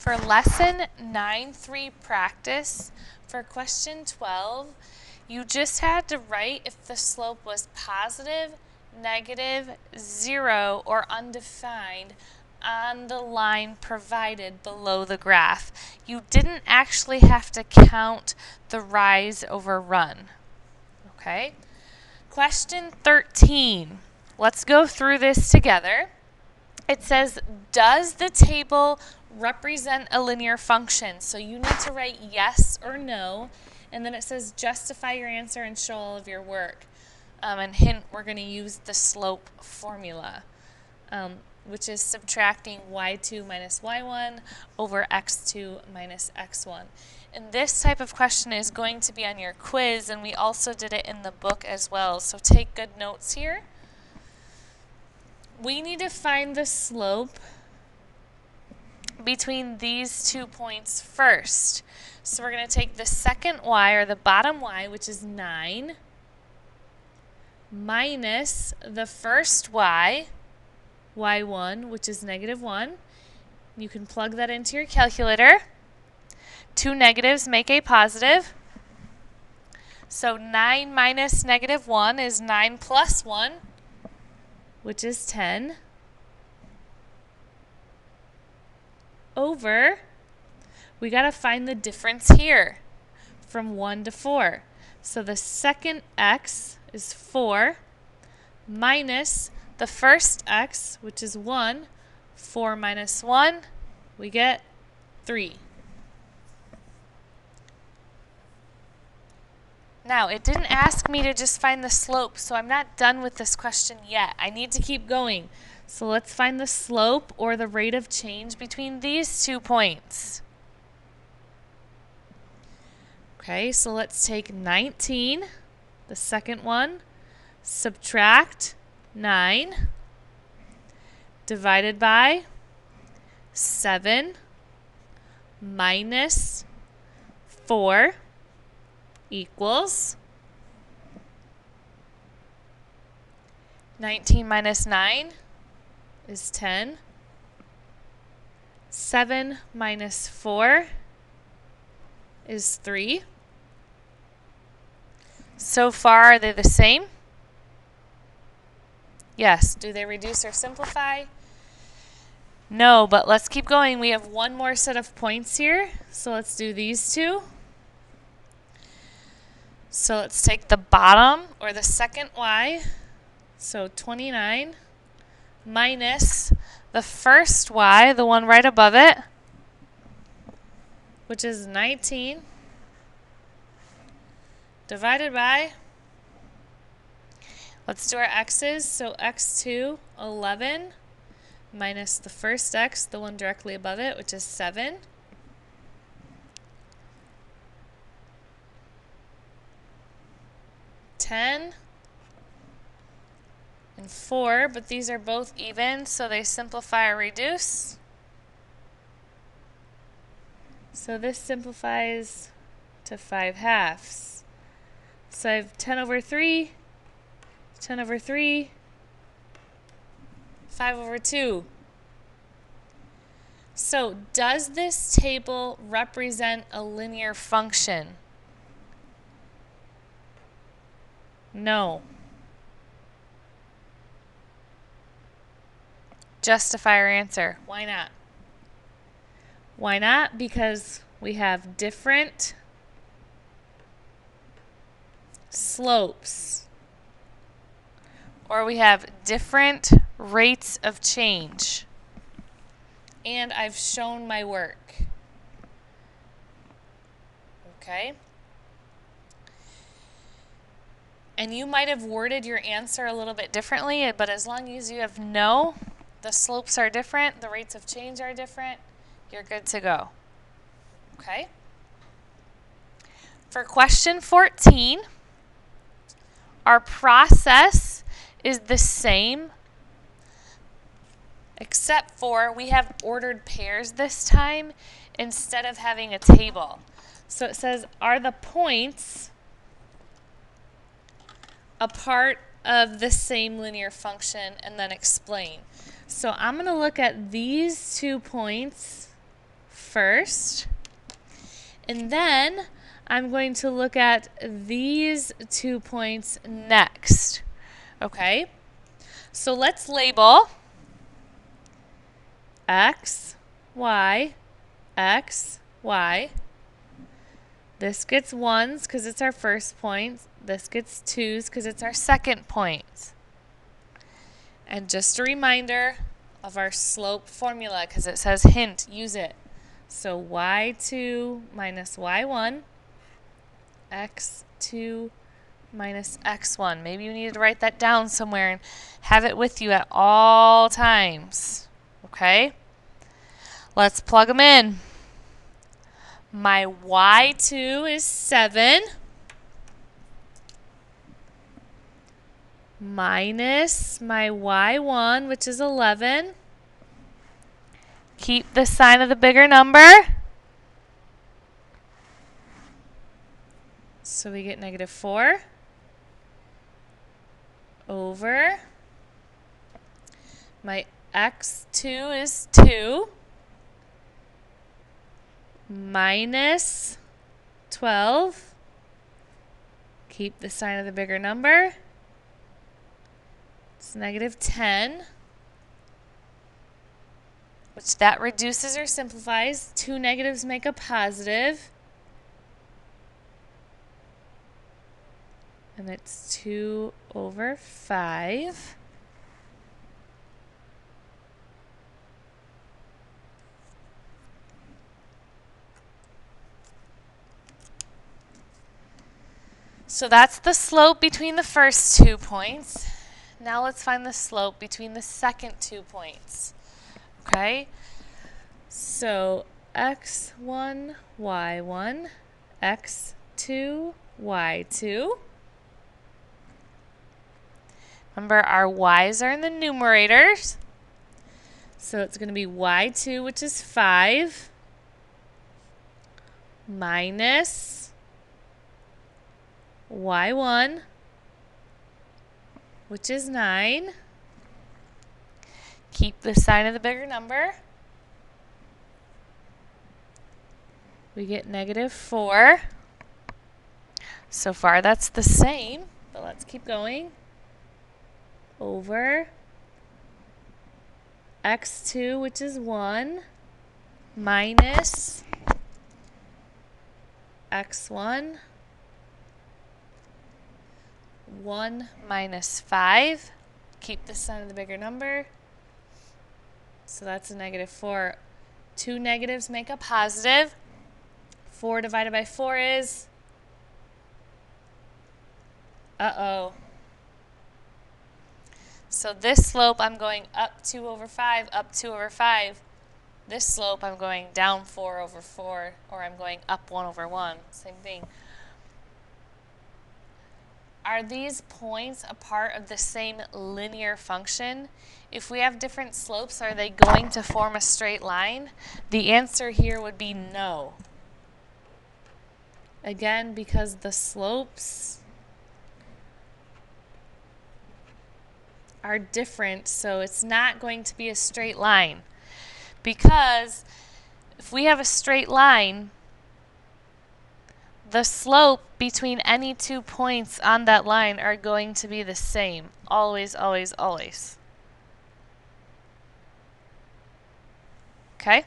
For lesson 9.3 practice, for question 12, you just had to write if the slope was positive, negative, 0, or undefined on the line provided below the graph. You didn't actually have to count the rise over run. Okay? Question 13. Let's go through this together. It says, does the table represent a linear function? So you need to write yes or no, and then it says justify your answer and show all of your work. And hint, we're going to use the slope formula, which is subtracting y2 minus y1 over x2 minus x1. And this type of question is going to be on your quiz, and we also did it in the book as well. So take good notes here. We need to find the slope between these 2 points first. So we're going to take the second y, or the bottom y, which is 9, minus the first y, y1, which is negative 1. You can plug that into your calculator. 2 negatives make a positive. So 9 minus negative 1 is 9 plus 1, which is 10, over, we got to find the difference here from 1 to 4. So the second x is 4 minus the first x, which is 1. 4 minus 1, we get 3. Now, it didn't ask me to just find the slope, so I'm not done with this question yet. I need to keep going. So let's find the slope, or the rate of change, between these 2 points. Okay, so let's take 19, the second one, subtract 9, divided by 7, minus 4, equals 19 minus 9 is 10. 7 minus 4 is 3. So far, are they the same? Yes. Do they reduce or simplify? No, but let's keep going. We have one more set of points here. So let's do these two. So let's take the bottom, or the second y, so 29, minus the first y, the one right above it, which is 19, divided by, let's do our x's, so x2, 11, minus the first x, the one directly above it, which is 7, 10, and 4, but these are both even, so they simplify or reduce. So this simplifies to 5/2. So I have 10 over 3, 10 over 3, 5 over 2. So does this table represent a linear function? No. Justify our answer. Why not? Why not? Because we have different slopes, or we have different rates of change. And I've shown my work. Okay? And you might have worded your answer a little bit differently, but as long as you have no, the slopes are different, the rates of change are different, you're good to go. Okay? For question 14, our process is the same, except for we have ordered pairs this time instead of having a table. So it says, are the points a part of the same linear function, and then explain. So I'm going to look at these 2 points first. And then I'm going to look at these 2 points next. Okay? So let's label x, y, x, y. This gets 1s because it's our first point. This gets 2s because it's our second point. And just a reminder of our slope formula because it says hint, use it. So y2 minus y1, x2 minus x1. Maybe you need to write that down somewhere and have it with you at all times. Okay? Let's plug them in. My y2 is 7 minus my y1, which is 11. Keep the sign of the bigger number. So we get negative 4 over my x2 is 2 minus 12. Keep the sign of the bigger number. It's negative 10, which that reduces or simplifies. 2 negatives make a positive. And it's 2 over 5. So that's the slope between the first 2 points. Now let's find the slope between the second 2 points. Okay? So x1, y1, x2, y2. Remember, our y's are in the numerators. So it's going to be y2, which is 5, minus y1, which is 9. Keep the sign of the bigger number. We get negative 4. So far that's the same, but let's keep going. Over x2, which is 1, minus x1, 1 minus 5. Keep the sign of the bigger number. So that's a negative 4. 2 negatives make a positive. 4 divided by 4 is, So this slope I'm going up 2 over 5, up 2 over 5. This slope I'm going down 4 over 4, or I'm going up 1 over 1. Same thing. Are these points a part of the same linear function? If we have different slopes, are they going to form a straight line? The answer here would be no. Again, because the slopes are different, so it's not going to be a straight line. Because if we have a straight line, the slope between any 2 points on that line are going to be the same. Always, always, always. Okay?